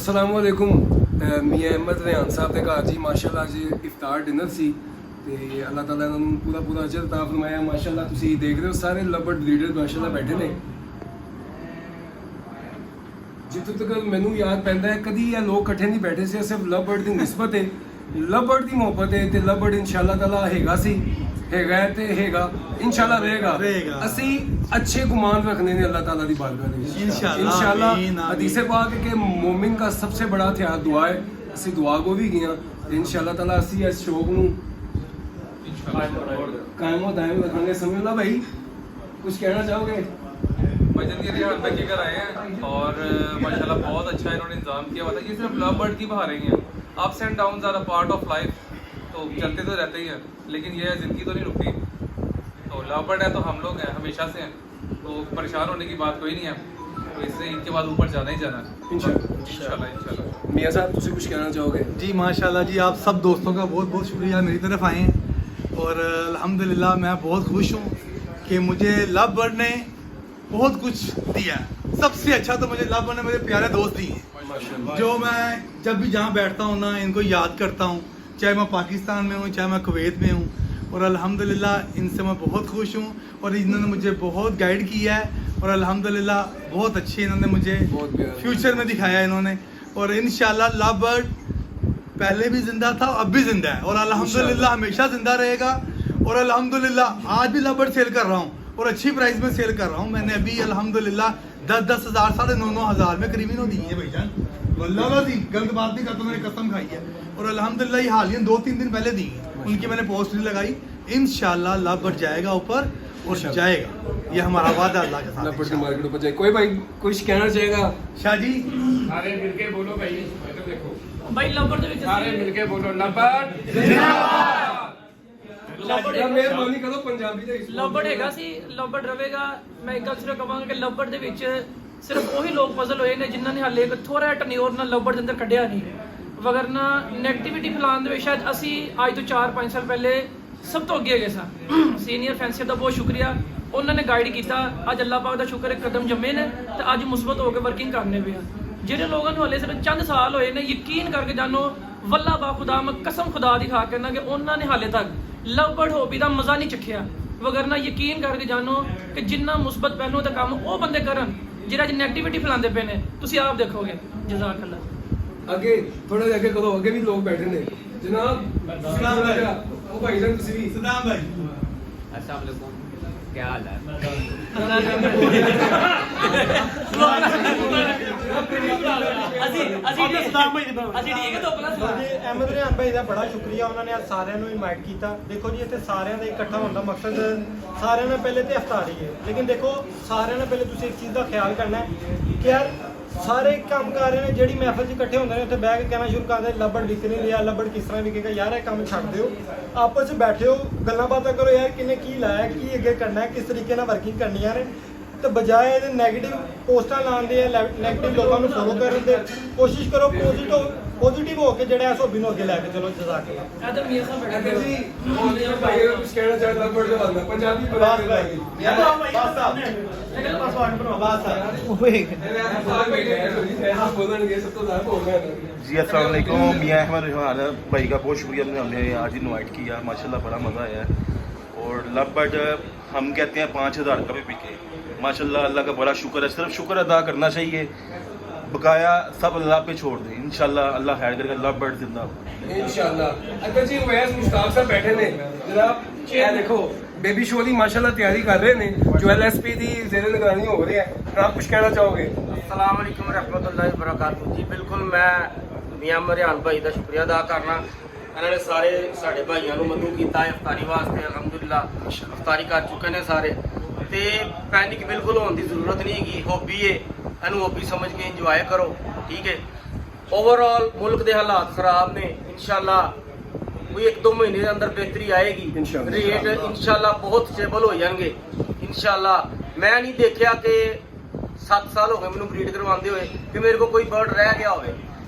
अस्सलामुअलैकुम मियाँ अहमद रेहान साहब के घर जी माशाअल्लाह जी इफ्तार डिनर सी ते अल्लाह ताला ने पूरा अजर अता फरमाया। माशाअल्लाह तुसी देख रहे हो सारे लबर्ड ब्रीडर माशाअल्लाह बैठे ने। जितों तक मैनू याद पैंदा है कदी ये लोग इकट्ठे नहीं बैठे से, सिर्फ लबर्ड की निस्बत है, लबर्ड की मोहब्बत है ते लबर्ड इंशाअल्लाह ताला हैगा सी हैगा ते हैगा इंशाअल्लाह रहेगा। असी अच्छे गुमान रखने ने अल्लाह ताला दी बारगाह दे विच इंशाअल्लाह। हदीस पाक है कि मोमिन का सबसे बड़ा हथियार दुआ है। असी दुआ को भी गए इंशाअल्लाह ताला असी इस शौक नू कायम दायम रखेंगे। समझला भाई कुछ कहना चाहोगे? भजन के रिहान भाई के घर आए हैं और माशाल्लाह बहुत अच्छा इन्होंने इंतजाम किया हुआ था। ये सिर्फ लव बर्ड की बहारें हैं, ups and downs are a part of life, तो चलते तो रहते ही हैं, लेकिन ये ज़िंदगी तो नहीं रुकती। तो लव बर्ड है तो हम लोग हैं, हमेशा से हैं, तो परेशान होने की बात कोई नहीं है। तो इससे इनके बाद ऊपर जाना ही जाना है इंशाल्लाह। मियाँ साहब तुझे कुछ कहना चाहोगे? जी माशाल्लाह जी, आप सब दोस्तों का बहुत बहुत शुक्रिया मेरी तरफ आए हैं और अल्हम्दुलिल्लाह मैं बहुत खुश हूँ कि मुझे लव बर्ड ने बहुत कुछ दिया। सबसे अच्छा तो मुझे लव बर्ड ने मेरे प्यारे दोस्त दिए हैं, जो मैं जब भी जहाँ बैठता हूँ ना इनको याद करता हूँ, चाहे मैं पाकिस्तान में हूँ चाहे मैं कुवैत में हूँ। और अल्हम्दुलिल्लाह इनसे मैं बहुत खुश हूँ और इन्होंने मुझे बहुत गाइड किया है और अल्हम्दुलिल्लाह बहुत अच्छे इन्होंने मुझे फ्यूचर में दिखाया इन्होंने। और इंशाल्लाह लव बर्ड पहले भी जिंदा था, अब भी जिंदा है और अल्हम्दुलिल्लाह हमेशा जिंदा रहेगा। और अल्हम्दुलिल्लाह आज भी लव बर्ड सेल कर रहा हूँ और अच्छी प्राइस में सेल कर रहा हूँ। मैंने अभी अल्हम्दुलिल्लाह 10-10 हज़ार 9.5 हज़ार में करीबन दी है भाईजान, वल्लाह दी गलत बात नहीं करता, मैंने कसम खाई है। और अल्हम्दुलिल्लाह ये हालिया 2-3 दिन पहले दी है, उनकी मैंने पोस्ट नहीं लगाई। इंशाल्लाह लव बर्ड जाएगा ऊपर और जाएगा, ये हमारा वादा अल्लाह के साथ। लव बर्ड की मार्केट ऊपर जाए। कोई भाई कुछ कहना चाहेगा? शाह जी सारे मिलके बोलो भाई, तो देखो भाई लव बर्ड सारे मिलके बोलो लव बर्ड जिंदाबाद। मेहरबानी करो पंजाबी ਦੇ ਲਵ ਬਰਡ ਹੈਗਾ ਸੀ, ਲਵ ਬਰਡ ਰਹੇਗਾ। ਮੈਂ ਇੱਕ ਗੱਲ ਸਿਰਫ ਕਹਾਂਗਾ ਕਿ ਲਵ ਬਰਡ ਦੇ ਵਿੱਚ ਸਿਰਫ ਉਹੀ ਲੋਕ ਪਜ਼ਲ ਹੋਏ ਨੇ ਜਿਨ੍ਹਾਂ ਨੇ ਹਾਲੇ ਇੱਕ ਥੋੜਾ ਜਿਹਾ ਟਨਿਓਰ ਨਾਲ ਲਵ ਬਰਡ ਦੇ ਅੰਦਰ ਕੱਢਿਆ ਨਹੀਂ, ਵਗਰਨਾ ਨੈਗੇਟਿਵਿਟੀ ਫੈਲਾਉਣ ਦੇ ਵਿੱਚ ਸ਼ਾਇਦ ਅਸੀਂ ਅੱਜ ਤੋਂ 4-5 ਸਾਲ ਪਹਿਲੇ ਸਭ ਤੋਂ ਅੱਗੇ ਗਏ ਸਾਂ। ਸੀਨੀਅਰ ਫੈਂਸੀਅਰ ਦਾ ਬਹੁਤ ਸ਼ੁਕਰੀਆ, ਉਹਨਾਂ ਨੇ ਗਾਈਡ ਕੀਤਾ। ਅੱਜ ਅੱਲਾਹ ਪਾਕ ਦਾ ਸ਼ੁਕਰ ਹੈ ਕਦਮ ਜੰਮੇ ਨੇ ਤੇ ਅੱਜ ਮੁਸਬਤ ਹੋ ਕੇ ਵਰਕਿੰਗ ਕਰਨੇ ਪਏ ਆ। ਜਿਹੜੇ ਲੋਕਾਂ ਨੂੰ ਹਾਲੇ ਸਿਰਫ ਚੰਦ ਸਾਲ ਹੋਏ ਨੇ, ਯਕੀਨ ਕਰਕੇ ਜਾਣੋ ਵੱਲਾ ਬਾ ਖੁਦਾ ਮੈਂ ਕਸਮ ਖੁਦਾ ਦੀ ਖਾ ਕੇ ਨਾ ਕਿ ਉਹਨਾਂ ਨੇ ਹਾਲੇ ਤੱਕ ਲਵ ਬਰਡ ਹੌਬੀ ਦਾ ਮਜ਼ਾ ਨਹੀਂ ਚੱਖਿਆ। ਵਗਰਨਾ ਯਕੀਨ ਕਰਕੇ ਜਾਣੋ ਕਿ ਜਿੰਨਾ ਮੁਸਬਤ ਪਹਿਲੋਂ ਦਾ ਕੰਮ ਉਹ ਬੰਦੇ ਕਰਨ ਜਿਹੜਾ ਅੱਜ ਨੈਗੇਟਿਵਿਟੀ ਫੈਲਾਉਂਦੇ ਪਏ ਨੇ, ਤੁਸੀਂ ਆਪ ਦੇਖੋਗੇ। ਜਜ਼ਾਕ ਅੱਲਾ। ਅੱਗੇ ਥੋੜਾ ਜਿਹਾ ਅੱਗੇ ਕਰੋ, ਅੱਗੇ ਵੀ ਲੋਕ ਬੈਠੇ ਨੇ ਜਨਾਬ। ਸਲਾਮ अलैकुम। ਉਹ ਭਾਈ ਜਾਨ ਤੁਸੀਂ ਵੀ सलाम भाई। अस्सलाम वालेकुम, क्या हाल है? ਅਹਿਮਦ ਰਿਹਾਨ ਭਾਈ ਦਾ ਬੜਾ ਸ਼ੁਕਰੀਆ, ਉਹਨਾਂ ਨੇ ਅੱਜ ਸਾਰਿਆਂ ਨੂੰ ਇਨਵਾਈਟ ਕੀਤਾ। ਦੇਖੋ ਜੀ ਇੱਥੇ ਸਾਰਿਆਂ ਦਾ ਇਕੱਠਾ ਹੋਣ ਦਾ ਮਕਸਦ ਸਾਰਿਆਂ ਨਾਲ ਪਹਿਲੇ ਤੇ ਇਫਤਾਰੀ ਹੈ, ਲੇਕਿਨ ਦੇਖੋ ਸਾਰਿਆਂ ਨਾਲ ਪਹਿਲੇ ਤੁਸੀਂ ਇੱਕ ਚੀਜ਼ ਦਾ ਖਿਆਲ ਕਰਨਾ ਹੈ ਕਿ ਯਾਰ ਸਾਰੇ ਕੰਮ ਕਰ ਰਹੇ ਨੇ, ਜਿਹੜੀ ਮਹਿਫਲ 'ਚ ਇਕੱਠੇ ਹੁੰਦੇ ਨੇ ਉੱਥੇ ਬਹਿ ਕੇ ਕਹਿਣਾ ਸ਼ੁਰੂ ਕਰਦੇ ਲੱਭੜ ਵਿਕ ਨਹੀਂ ਰਿਹਾ, ਲੱਭੜ ਕਿਸ ਤਰ੍ਹਾਂ ਵਿਕੇਗਾ। ਯਾਰ ਇਹ ਕੰਮ ਛੱਡ ਦਿਓ, ਆਪਸ 'ਚ ਬੈਠਿਓ, ਗੱਲਾਂ ਬਾਤਾਂ ਕਰੋ ਯਾਰ ਕਿੰਨੇ ਕੀ ਲਾਇਆ, ਕੀ ਅੱਗੇ ਕਰਨਾ ਹੈ, ਕਿਸ ਤਰੀਕੇ ਨਾਲ ਵਰਕਿੰਗ ਕਰਨੀਆਂ ਨੇ। ਤੇ ਬਜਾਏ ਇਹਦੇ ਨੈਗੇਟਿਵ ਪੋਸਟਾਂ ਲਾਉਣ ਦੇ, ਨੈਗੇਟਿਵ ਲੋਕਾਂ ਨੂੰ ਫੋਲੋ ਕਰਨ ਦੇ ਕੋਸ਼ਿਸ਼ ਕਰੋ, ਪੋਜ਼ਿਟਿਵ ਹੋ ਕੇ ਜਿਹੜੇ ਐਸ ਹੌਬੀ ਨੂੰ ਅੱਗੇ ਲੈ ਕੇ ਚਲੋ। ਜਜ਼ਾਕ ਆਦਮ ਮੀਆਂ ਸਾਹਿਬ ਬੈਠੇ ਅੱਗੇ ਜੀ ਉਹ ਭਾਈ ਕੁਝ ਕਹਿਣਾ ਚਾਹੇ ਲਵ ਬਰਡ ਦੇ ਬਾਰੇ ਪੰਜਾਬੀ ਬਾਤ ਭਾਈ जी अस्सलाम वालेकुम। मियाँ अहमद रेहान भाई का बहुत शुक्रिया, हमने आज इनवाइट किया। माशाल्लाह बड़ा मज़ा आया और लव बर्ड हम कहते हैं 5 हज़ार का भी बिके। माशाल्लाह अल्लाह का बड़ा शुक्र है, सिर्फ शुक्र अदा करना चाहिए, बकाया सब अल्लाह पे छोड़ दें। इंशाल्लाह अल्लाह खैर करेगा, लव बर्ड जिंदा इंशाल्लाह। अगर जी वैस मुश्ताक साहब बैठे ने जनाब, ये देखो बेबी शो की माशाल्लाह तैयारी कर रहे ने, जो LSP की ज़ेरे निगरानी हो रही है। आप कुछ कहना चाहोगे? अस्सलाम वालेकुम रहमतुल्लाहि व बरकातहू। जी बिल्कुल, मैं मियाँ रिहान भाई का शुक्रिया अदा करना। इन्होंने सारे साढ़े भाइयों को मदू किया इफ्तारी वास्ते, अलहमदुलिल्लाह इफ्तारी कर चुके हैं सारे। तो पैनिक बिल्कुल होने की जरूरत नहीं है, हॉबी है, इनू हॉबी समझ के इंजॉय करो, ठीक है। ओवरऑल मुल्क के हालात खराब ने, इंशाल्लाह कोई 1-2 महीने के अंदर बेहतरी आएगी, रेट इंशाल्लाह बहुत स्टेबल हो जाएंगे इंशाल्लाह। मैं नहीं देखा कि 7 साल हो गए मैंने ब्रीड करवाते हुए कि मेरे को कोई बर्ड रह गया हो।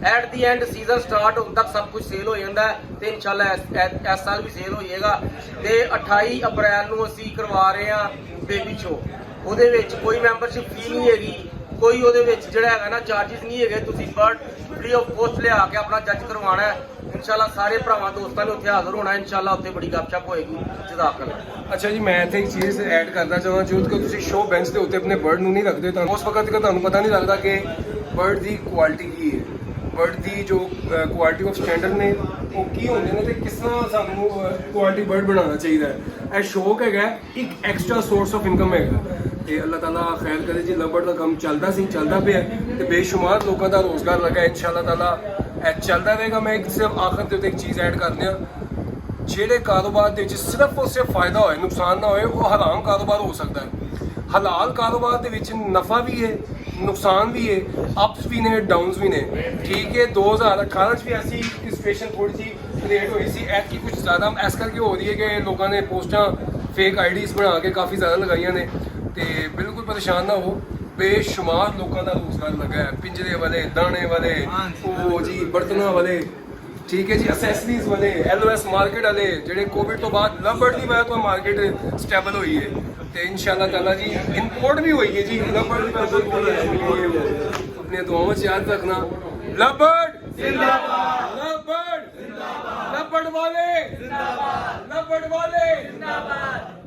At the and season start होने तक सब कुछ सेल हो जाता है, तो इंशाल्लाह इस साल भी सेल हो जाएगा। तो 28 अप्रैल को असी करवा रहे हैं बेबी शो, ਉਹਦੇ ਵਿੱਚ कोई मैंबरशिप फी नहीं हैगी, ਕੋਈ ਉਹਦੇ ਵਿੱਚ ਜਿਹੜਾ ਹੈਗਾ ਨਾ ਚਾਰजेस ਨਹੀਂ ਹੈਗੇ, ਤੁਸੀਂ ਬਰਡ ਫ੍ਰੀ ਆਫ ਕੋਸਟ ਲਿਆ ਕੇ ਆਪਣਾ ਜੱਜ ਕਰਵਾਉਣਾ ਹੈ। ਇਨਸ਼ਾਅੱਲਾ ਸਾਰੇ ਭਰਾਵਾਂ ਦੋਸਤਾਂ ਨੇ ਉੱਥੇ ਹਾਜ਼ਰ ਹੋਣਾ, ਇਨਸ਼ਾਅੱਲਾ ਉੱਥੇ ਬੜੀ ਗੱਪਸ਼ਪ ਹੋਏਗੀ। ਜਜ਼ਾਕੱਲਾ। ਅੱਛਾ ਜੀ, ਮੈਂ ਇੱਥੇ ਇੱਕ ਚੀਜ਼ ਐਡ ਕਰਨਾ ਚਾਹਾਂ, ਜਦੋਂ ਕਿ ਤੁਸੀਂ ਸ਼ੋ ਬੈਂਚ ਦੇ ਉੱਤੇ ਆਪਣੇ ਬਰਡ ਨੂੰ ਨਹੀਂ ਰੱਖਦੇ ਤਾਂ ਉਸ ਵਕਤ ਤੱਕ ਤੁਹਾਨੂੰ ਪਤਾ ਨਹੀਂ ਲੱਗਦਾ ਕਿ ਬਰਡ ਦੀ ਕੁਆਲਿਟੀ ਕੀ ਹੈ, ਬਰਡ ਦੀ ਜੋ ਕੁਆਲਿਟੀ ਆਫ ਸਟੈਂਡਰਡ ਨੇ ਉਹ ਕੀ ਹੁੰਦੇ ਨੇ ਤੇ ਕਿਸ ਤਰ੍ਹਾਂ ਸਾਨੂੰ ਕੁਆਲਿਟੀ ਬਰਡ ਬਣਾਉਣਾ ਚਾਹੀਦਾ ਹੈ। ਇਹ ਸ਼ੌਕ ਹੈਗਾ, ਇੱਕ ਐਕਸਟਰਾ ਸੋਰਸ ਆਫ ਇਨਕਮ ਹੈਗਾ ਤੇ ਅੱਲਾਹ ਤਾਲਾ ਖੈਰ ਕਰੇ ਜੀ। ਲਵ ਬਰਡ ਦਾ ਕੰਮ ਚੱਲਦਾ ਸੀ, ਚੱਲਦਾ ਪਿਆ ਤੇ ਬੇਸ਼ੁਮਾਰ ਲੋਕਾਂ ਦਾ ਰੋਜ਼ਗਾਰ ਲੱਗਾ, ਇਨਸ਼ਾਅੱਲਾ ਤਾਲਾ ਇਹ ਚੱਲਦਾ ਰਹੇਗਾ। ਮੈਂ ਇੱਕ ਸਿਰਫ ਆਖਰ ਦੇ ਉੱਤੇ ਇੱਕ ਚੀਜ਼ ਐਡ ਕਰਨੀ ਆ, ਜਿਹੜੇ ਕਾਰੋਬਾਰ ਦੇ ਵਿੱਚ ਸਿਰਫ ਔਰ ਸਿਰਫ ਫਾਇਦਾ ਹੋਏ, ਨੁਕਸਾਨ ਨਾ ਹੋਏ, ਉਹ ਹਰਾਮ ਕਾਰੋਬਾਰ ਹੋ ਸਕਦਾ ਹੈ। ਹਲਾਲ ਕਾਰੋਬਾਰ ਦੇ ਵਿੱਚ ਨਫਾ ਵੀ ਹੈ, ਨੁਕਸਾਨ ਵੀ ਹੈ, ਅਪਸ ਵੀ ਨੇ, ਡਾਊਨਸ ਵੀ ਨੇ। ਠੀਕ ਹੈ, 2018 ਚ ਵੀ ਐਸੀ ਸਿਚੁਏਸ਼ਨ ਥੋੜੀ ਜਿਹੀ ਕ੍ਰੀਏਟ ਹੋਈ ਸੀ, ਐਤਕੀ ਕੁਝ ਜ਼ਿਆਦਾ ਇਸ ਕਰਕੇ ਹੋ ਰਹੀ ਹੈ ਕਿ ਲੋਕਾਂ ਨੇ ਪੋਸਟਾਂ ਫੇਕ ਆਈਡੀਜ਼ ਬਣਾ ਕੇ ਕਾਫੀ ਜ਼ਿਆਦਾ ਲਗਾਈਆਂ ਨੇ ਤੇ ਬਿਲਕੁਲ ਪਰੇਸ਼ਾਨ ਨਾ ਹੋ। ਬੇਸ਼ੁਮਾਰ ਲੋਕਾਂ ਦਾ ਰੋਜ਼ਗਾਰ ਲੱਗਾ ਹੈ, ਪਿੰਜਰੇ ਵਾਲੇ, ਦਾਣੇ ਵਾਲੇ, ਉਹ ਜੀ ਬਰਤਨਾਂ ਵਾਲੇ, ਠੀਕ ਹੈ ਜੀ, ਅਸੈਸਰੀਜ਼ ਵਾਲੇ, LOS ਮਾਰਕੀਟ ਵਾਲੇ, ਜਿਹੜੇ ਕੋਵਿਡ ਤੋਂ ਬਾਅਦ ਲਵ ਬਰਡ ਦੀ ਵਜ੍ਹਾ ਤੋਂ ਮਾਰਕੀਟ ਸਟੇਬਲ ਹੋਈ ਹੈ ਤੇ ਇਨਸ਼ਾਅੱਲਾ ਤਾਲਾ ਜੀ ਇੰਪੋਰਟ ਵੀ ਹੋਈ ਹੈ ਜੀ। ਲਵ ਬਰਡ ਆਪਣੀਆਂ ਦੁਆਵਾਂ 'ਚ ਯਾਦ ਰੱਖਣਾ। ਲਵ ਬਰਡ ਜ਼ਿੰਦਾਬਾਦ, ਲਵ ਬਰਡ ਜ਼ਿੰਦਾਬਾਦ, ਲਵ ਬਰਡ ਵਾਲੇ ਜ਼ਿੰਦਾਬਾਦ, ਲਵ ਬਰਡ ਵਾਲੇ ਜ਼ਿੰਦਾਬਾਦ।